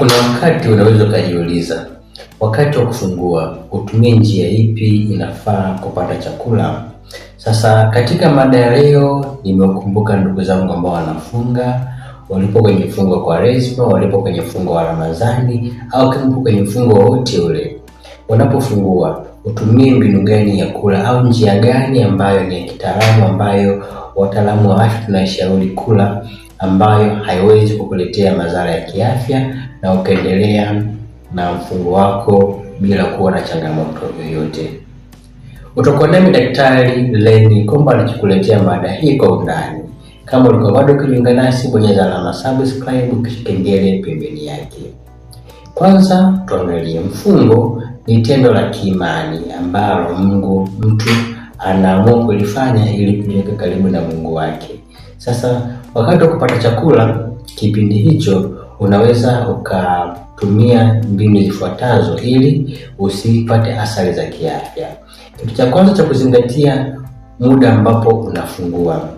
Kuna wakati unaweza ukajiuliza, wakati wa kufungua utumie njia ipi inafaa kupata chakula? Sasa katika mada ya leo nimekumbuka ndugu zangu ambao wanafunga, walipo kwenye mfungo wa Kwaresma, walipo kwenye mfungo wa Ramadhani au kama kwenye mfungo wote ule. Wanapofungua utumie mbinu gani ya kula au njia gani ambayo ni ya kitaalamu, ambayo wataalamu wa afya tunashauri kula, ambayo haiwezi kukuletea madhara ya kiafya na ukaendelea na mfungo wako bila kuwa na changamoto yoyote. Utakuwa nami Daktari Lenny Komba nikikuletea mada hii kwa undani. Kama ulikuwa bado kujiunga nasi, bonyeza alama subscribe kisha kengele pembeni yake. Kwanza tuangalie, mfungo ni tendo la kiimani ambalo mtu anaamua kulifanya ili kujiweka karibu na Mungu wake. Sasa wakati wa kupata chakula kipindi hicho, unaweza ukatumia mbinu zifuatazo ili usipate athari za kiafya. Kitu cha kwanza cha kuzingatia, muda ambapo unafungua.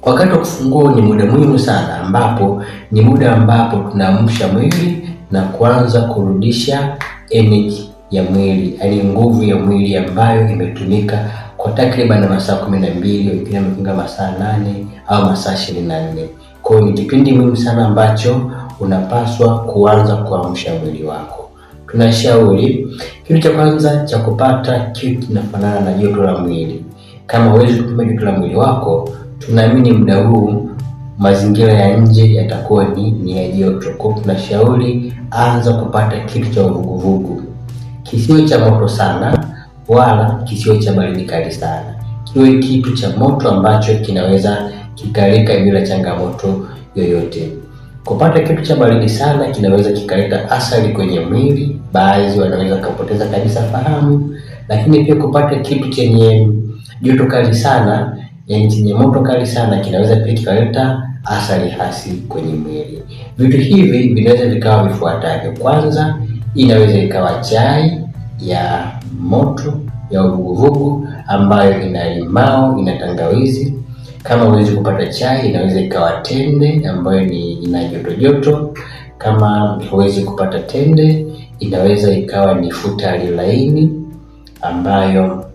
Wakati wa kufungua ni muda muhimu sana, ambapo ni muda ambapo tunaamsha mwili na kuanza kurudisha energy ya mwili, yaani nguvu ya mwili ambayo imetumika kwa takriban masaa 12, wengine wamefunga masaa 8 au masaa 24. Kwa hiyo ni kipindi muhimu sana ambacho unapaswa kuanza kuamsha mwili wako. Tunashauri kitu cha kwanza cha kupata kitu kinafanana na joto la mwili. Kama huwezi kupima joto la mwili wako, tunaamini muda huu mazingira ya nje yatakuwa ni ya joto. Kwa hiyo tunashauri anza kupata kitu cha uvuguvugu. Kisiwe cha moto sana wala kisiwe cha baridi kali sana. Kiwe kitu cha moto ambacho kinaweza kikaleka bila changamoto yoyote. Kupata kitu cha baridi sana kinaweza kikaleta athari kwenye mwili, baadhi wanaweza kupoteza kabisa fahamu. Lakini pia kupata kitu chenye joto kali sana, yaani chenye moto kali sana, kinaweza pia kikaleta athari hasi kwenye mwili. Vitu hivi vinaweza vikawa vifuatavyo. Kwanza, inaweza ikawa chai ya moto ya uvuguvugu ambayo ina limao, ina tangawizi. Kama huwezi kupata chai, inaweza ikawa tende ambayo ina joto. Kama huwezi kupata tende, inaweza ikawa ni futari laini ambayo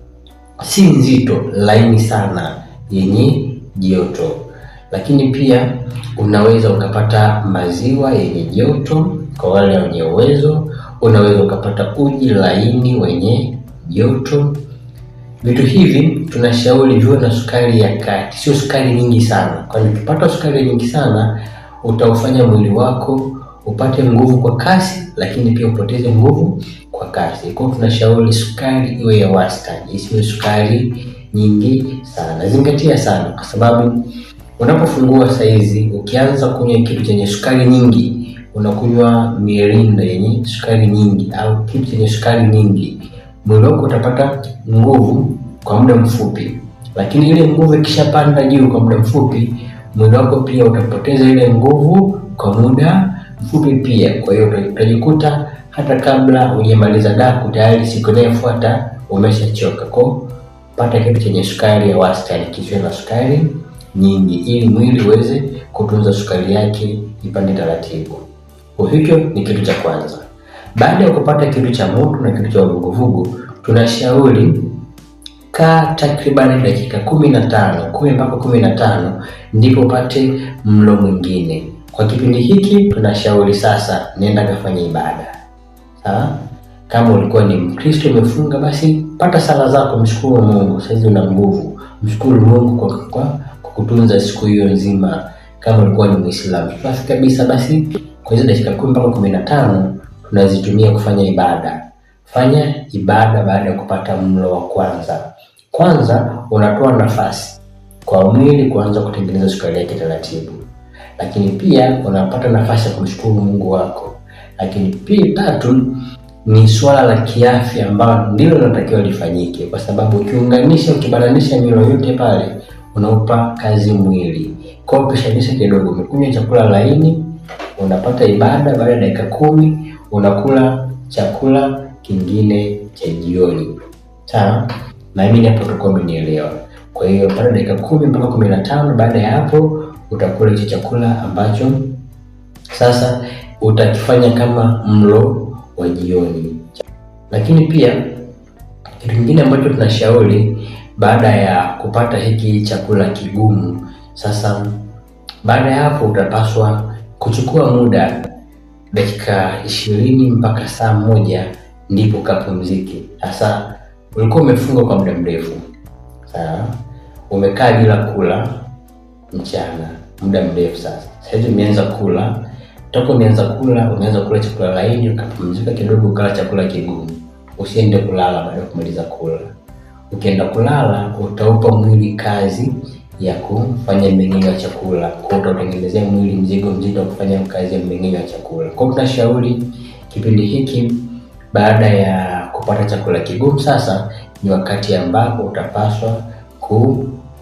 si nzito, laini sana, yenye joto. Lakini pia unaweza ukapata maziwa yenye joto kwa wale wenye uwezo. Unaweza ukapata uji laini wenye joto. Vitu hivi tunashauri viwe na sukari ya kati, sio sukari nyingi sana, kwani ukipata sukari nyingi sana utaufanya mwili wako upate nguvu kwa kasi, lakini pia upoteze nguvu kwa kasi. Kwa hiyo tunashauri sukari iwe ya wastani, isiwe sukari nyingi sana. Zingatia sana, kwa sababu unapofungua saizi ukianza kunywa kitu chenye sukari nyingi, unakunywa mirinda yenye sukari nyingi au kitu chenye sukari nyingi, mwili wako utapata nguvu kwa muda mfupi, lakini ile nguvu ikishapanda juu kwa muda mfupi, mwili wako pia utapoteza ile nguvu kwa muda mfupi pia. Kwa hiyo utajikuta hata kabla hujamaliza daku tayari siku inayofuata umeshachoka. Kwa pata kitu chenye sukari ya wastani, kisiwe na sukari nyingi, ili mwili uweze kutunza sukari yake ipande taratibu. Kwa hiyo ni kitu cha kwanza. Baada ya kupata kitu cha moto na kitu cha uvuguvugu, tunashauri kaa takriban dakika 15, 10 mpaka 15, ndipo upate mlo mwingine. Kwa kipindi hiki tunashauri sasa nenda kafanya ibada. Sawa? Kama ulikuwa ni Mkristo umefunga, basi pata sala zako, mshukuru Mungu, sasa una nguvu. Mshukuru Mungu kwa kukutunza siku hiyo nzima. Kama ulikuwa ni Muislamu, basi kabisa, basi kwa hizo dakika 10 mpaka 15 tunazitumia kufanya ibada. Fanya ibada baada ya kupata mlo wa kwanza. Kwanza unatoa nafasi kwa mwili kuanza kutengeneza sukari yake taratibu, lakini pia unapata nafasi ya kumshukuru Mungu wako. Lakini pia tatu ni swala la kiafya ambalo ndilo linatakiwa lifanyike, kwa sababu ukibananisha milo yote pale unaupa kazi mwili. Kwa hiyo kishanisha kidogo, umekunywa chakula laini, unapata ibada, baada ya dakika 10 unakula chakula kingine cha jioni. Sawa? Na mimi hapo tutakuwa umenielewa. Kwa hiyo baada ya dakika 10 mpaka 15, baada ya hapo utakula hicho chakula ambacho sasa utakifanya kama mlo wa jioni. Lakini pia kitu kingine ambacho tunashauri baada ya kupata hiki chakula kigumu, sasa baada ya hapo utapaswa kuchukua muda dakika 20 mpaka saa moja ndipo kapumzike. Sasa ulikuwa umefunga kwa muda mrefu, sawa, umekaa bila kula mchana muda mrefu. Sasa hivi umeanza kula, toka umeanza kula chakula laini, ukapumzika kidogo, ukala chakula kigumu. Usiende kulala baada ya kumaliza kula. Ukienda kulala utaupa mwili kazi ya kufanya mmeng'enyo wa chakula, kwa utatengenezea mwili mzigo mzito wa kufanya kazi ya mmeng'enyo wa chakula. Kwa tunashauri kipindi hiki baada ya kupata chakula kigumu, sasa ni wakati ambapo utapaswa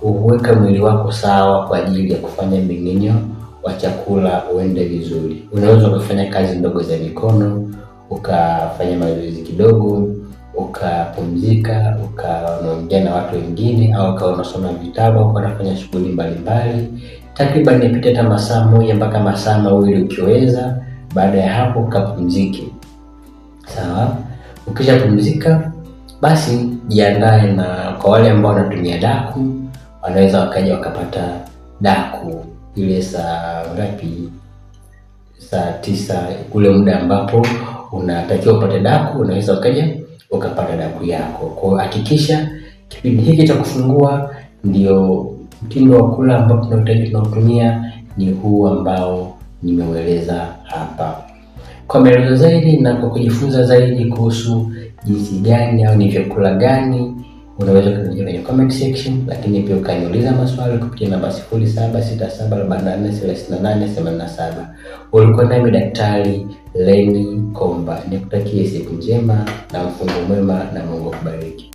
kuweka mwili wako sawa kwa ajili ya kufanya mmeng'enyo wa chakula uende vizuri. Unaweza kufanya kazi ndogo za mikono, ukafanya mazoezi kidogo, ukapumzika, ukaongea na watu wengine, au ukawa unasoma vitabu au unafanya shughuli mbalimbali. Takriban nipite hata masaa 1 mpaka masaa 2 ukiweza. Baada ya hapo ukapumzike. Sawa? Ukishapumzika basi jiandae, na kwa wale ambao wanatumia daku wanaweza wakaja wakapata daku ile saa ngapi? Saa 9, ule muda ambapo unatakiwa upate daku, unaweza ukaja ukapata daku yako. Kwa hakikisha kipindi hiki cha kufungua ndio mtindo wa kula ambao tunautumia ni huu ambao nimeueleza hapa. Kwa maelezo zaidi na kwa kujifunza zaidi kuhusu jinsi gani au ni vyakula gani, unaweza kuniandikia kwenye comment section, lakini pia ukaniuliza maswali kupitia namba 0767443887. Ulikuwa nami Daktari Lenny Komba. Nikutakie siku njema na mfungo mwema na Mungu akubariki.